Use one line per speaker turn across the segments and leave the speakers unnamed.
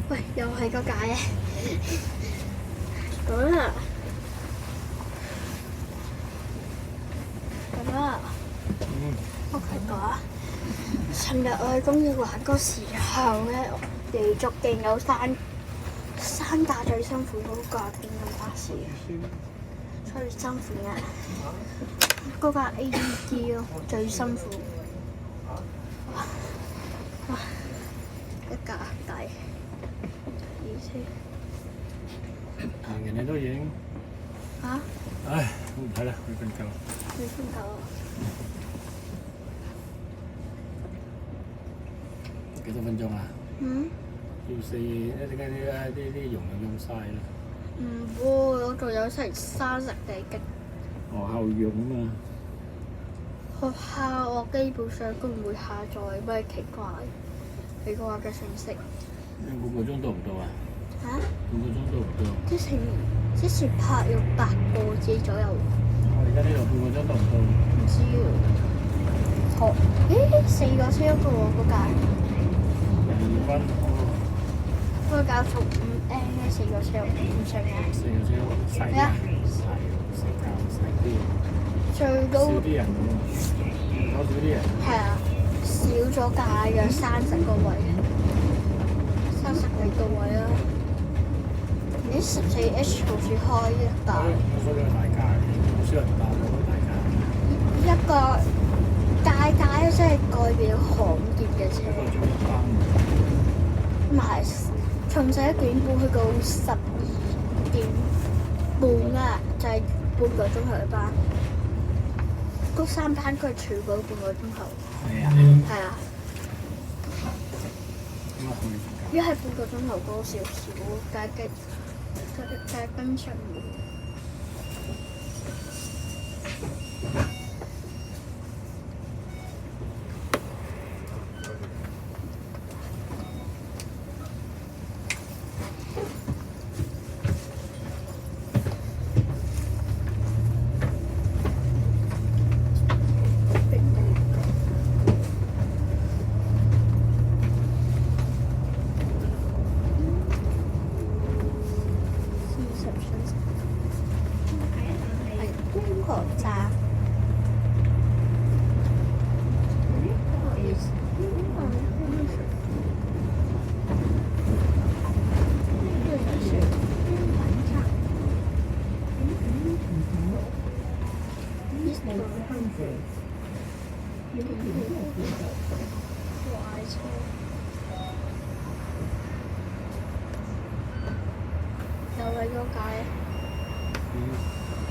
喂，又係個架嘅。咁啊，我係講，尋日我去公園玩嗰時候咧，連續勁有山架最辛苦嗰架電動巴士，所以辛苦嘅。嗰架 AED 咯，最辛苦。哇！一架底，
行人哋都已經
嚇？
唉，我唔睇啦，去瞓覺。
你瞓覺啊？
幾多分鐘啊？要4，點解啲容量用晒啦？
唔會，我仲有成30幾擊。
學校用啊嘛。
學校我基本上都唔會下載咩奇怪嘅信息。
半個鐘到唔到啊？
嚇？
半個鐘到唔到？
之前拍有8個字左右。
我而家呢度半個鐘到唔到？
唔知喎。好，4個先一個喎嗰架。
22分。
嗰個架從4個車唔上嘅。
4個車細啲啊！細啲。
最高。
少啲人喎，少啲人。
係啊，少咗架約30個位，30幾個位啦。14H 好似開一架。
所以大架，好少人搭嗰個大架。
一個大架咧，真係代表罕見嘅車。唔係，從11點半去到12點半啊，就係半個鐘頭嘅班。嗰3班佢全部半個鐘頭。
係啊。
係啊。一係半個鐘頭多少少，但係跟上唔。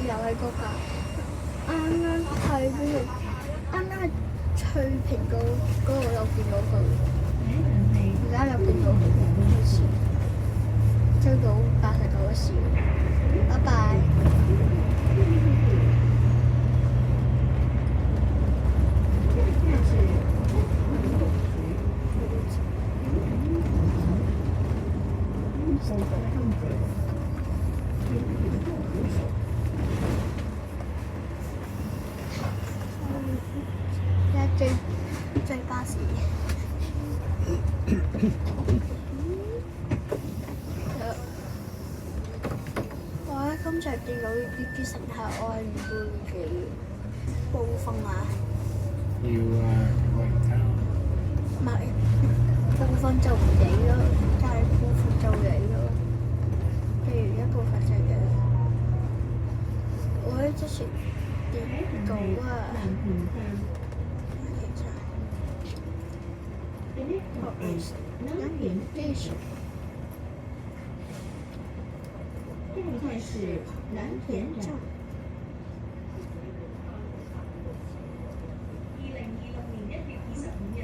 又係嗰架，啱係邊度？啱係翠屏嗰個有見到佢，而家有見到佢好似追到89時，拜拜。追巴士。我今次見到啲乘客，我係唔會幾暴風啊。
要啊，我而家。
唔係，部分就唔理咯，但係部分就理咯。譬如一部分就理。我之前見到啊。
现在是蓝田站。2026年1月25日起，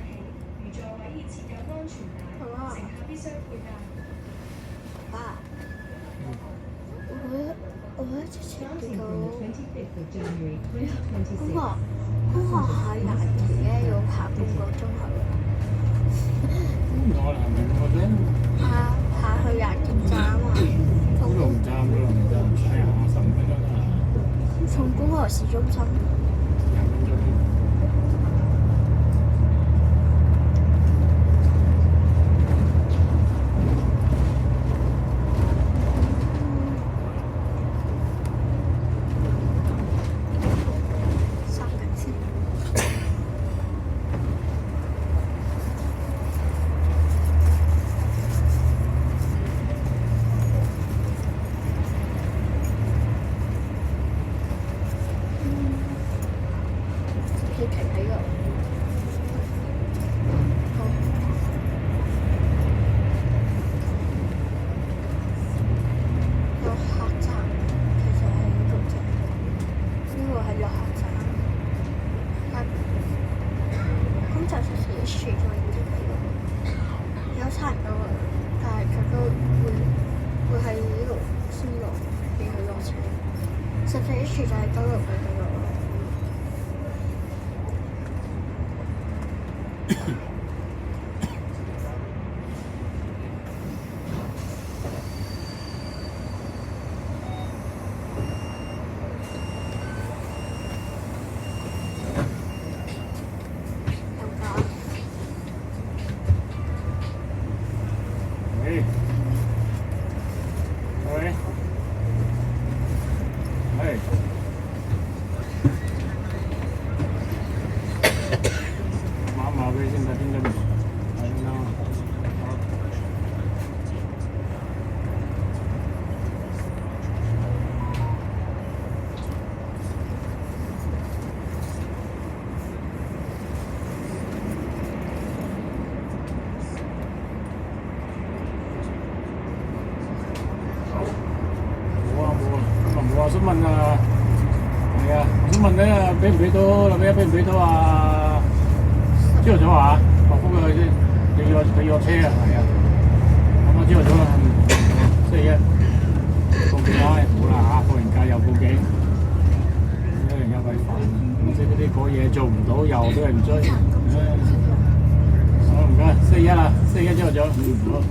如座位已設有安全帶，乘客必須佩戴。
爸，我之前見到嗰個喺藍田咧要行半個鐘頭。
我藍田嗰陣。
下去藍田站啊嘛。
九龍站係啊，15分鐘啦。
從觀塘市中心。
20分鐘。
一處就係969嗰度。
我想問啊，係啊，我想問你啊，俾唔俾到？嗱，俾唔俾到啊？朝頭早啊，落風佢先，你要車啊，係啊。咁啊，朝頭早啦，星期一報警啦，冇啦嚇，放完假又報警，一人有鬼煩，唔知嗰啲嗰嘢做唔到，又俾人追。好唔該，星期一啦，星期一朝頭早，好。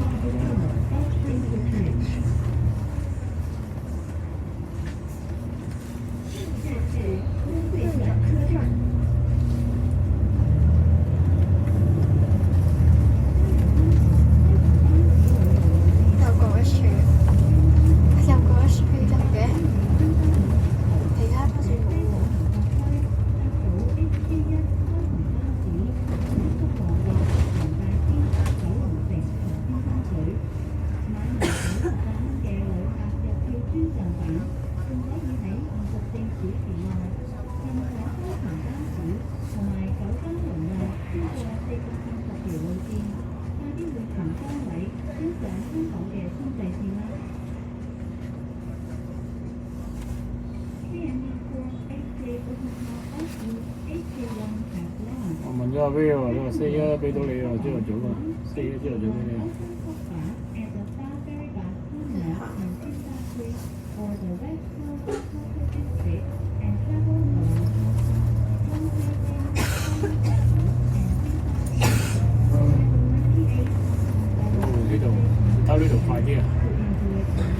我問咗阿 Will 啊，佢話星期一俾到你啊，朝頭早啊，星期一朝頭早俾你啊。呢度兜呢度快啲啊！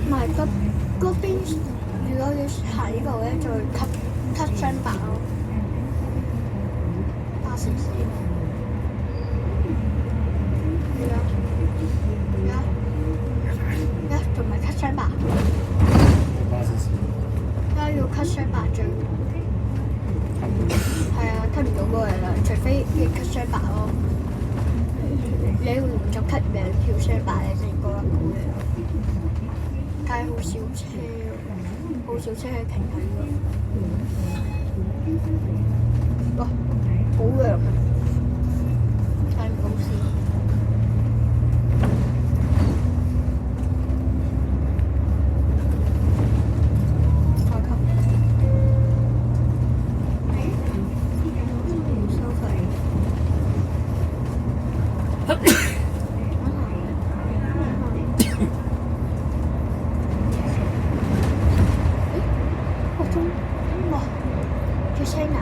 唔係嗰邊，如果要行呢度咧，就會cut雙白咯。844。仲咪cut雙白。要cut雙白最。係啊，cut唔到過嚟啦，除非要cut雙白咯。你要連續cut2條雙白你先過得到嘅。街好少車，好少車係停喺度。哇，好涼啊！睇唔到線。再級。收費。哇！最青啊！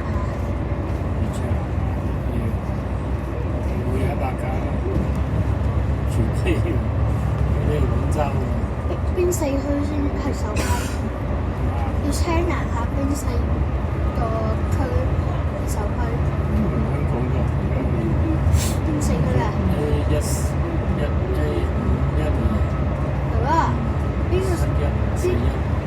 每日100架，全飛你廣州。
邊4區先係首批？要車南下邊4個區首批。
香港㗎，
邊4區啊
A1、A5、A2。
係啊，邊個？41、
41。